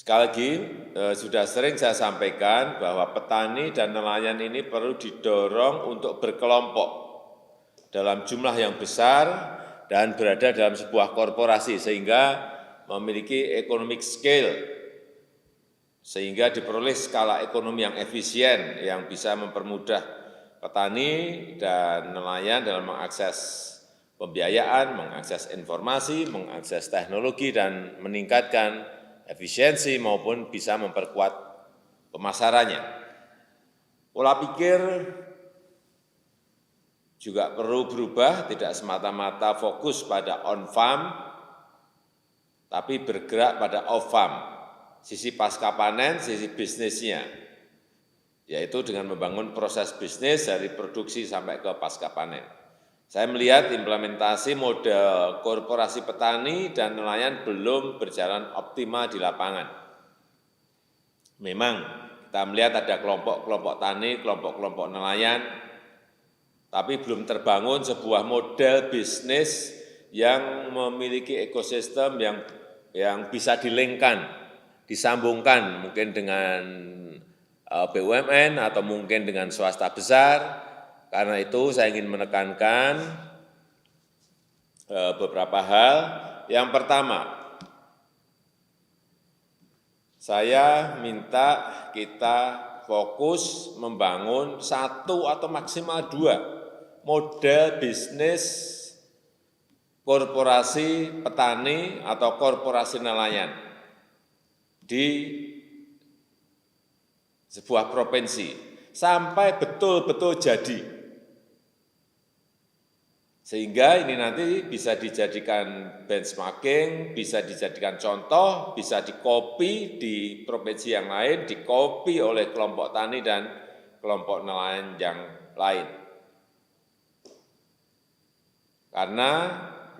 Sekali lagi, sudah sering saya sampaikan bahwa petani dan nelayan ini perlu didorong untuk berkelompok dalam jumlah yang besar dan berada dalam sebuah korporasi sehingga memiliki economic scale, sehingga diperoleh skala ekonomi yang efisien yang bisa mempermudah petani dan nelayan dalam mengakses pembiayaan, mengakses informasi, mengakses teknologi, dan meningkatkan efisiensi maupun bisa memperkuat pemasarannya. Pola pikir juga perlu berubah, tidak semata-mata fokus pada on-farm, tapi bergerak pada off-farm, sisi pasca panen, sisi bisnisnya, yaitu dengan membangun proses bisnis dari produksi sampai ke pasca panen. Saya melihat implementasi model korporasi petani dan nelayan belum berjalan optimal di lapangan. Memang kita melihat ada kelompok-kelompok tani, kelompok-kelompok nelayan, tapi belum terbangun sebuah model bisnis yang memiliki ekosistem yang bisa dilengkan, disambungkan mungkin dengan BUMN atau mungkin dengan swasta besar. Karena itu saya ingin menekankan beberapa hal. Yang pertama, saya minta kita fokus membangun satu atau maksimal dua model bisnis korporasi petani atau korporasi nelayan di sebuah provinsi sampai betul-betul jadi. Sehingga ini nanti bisa dijadikan benchmarking, bisa dijadikan contoh, bisa dikopi di provinsi yang lain, dikopi oleh kelompok tani dan kelompok nelayan yang lain. Karena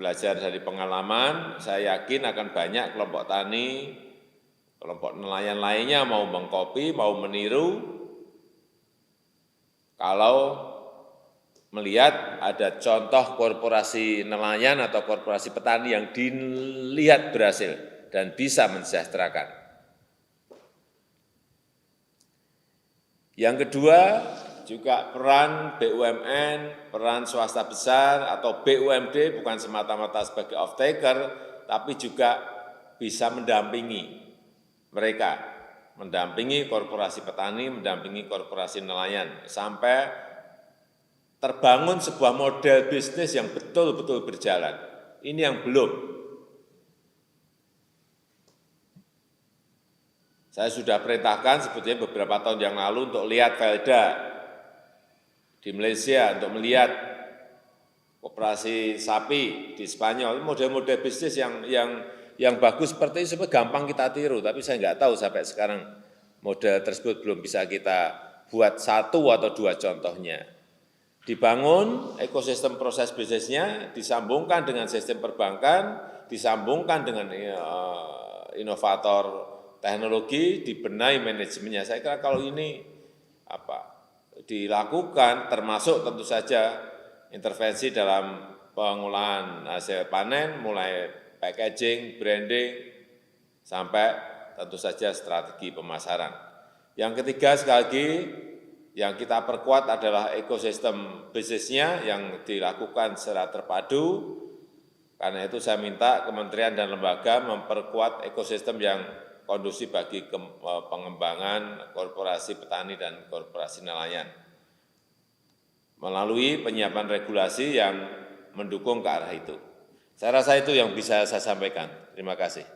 belajar dari pengalaman, saya yakin akan banyak kelompok tani, kelompok nelayan lainnya mau mengkopi, mau meniru, kalau melihat ada contoh korporasi nelayan atau korporasi petani yang dilihat berhasil dan bisa mensejahterakan. Yang kedua, juga peran BUMN, peran swasta besar atau BUMD bukan semata-mata sebagai off-taker, tapi juga bisa mendampingi mereka, mendampingi korporasi petani, mendampingi korporasi nelayan, sampai terbangun sebuah model bisnis yang betul-betul berjalan. Ini yang belum. Saya sudah perintahkan sebetulnya beberapa tahun yang lalu untuk lihat Velda di Malaysia, untuk melihat koperasi sapi di Spanyol, model-model bisnis yang bagus seperti itu gampang kita tiru, tapi saya nggak tahu sampai sekarang model tersebut belum bisa kita buat satu atau dua contohnya. Dibangun ekosistem proses bisnisnya, disambungkan dengan sistem perbankan, disambungkan dengan inovator teknologi, dibenahi manajemennya. Saya kira kalau ini dilakukan, termasuk tentu saja intervensi dalam pengolahan hasil panen, mulai packaging, branding, sampai tentu saja strategi pemasaran. Yang ketiga, sekali lagi, yang kita perkuat adalah ekosistem bisnisnya yang dilakukan secara terpadu. Karena itu saya minta kementerian dan lembaga memperkuat ekosistem yang kondusif bagi pengembangan korporasi petani dan korporasi nelayan melalui penyiapan regulasi yang mendukung ke arah itu. Saya rasa itu yang bisa saya sampaikan. Terima kasih.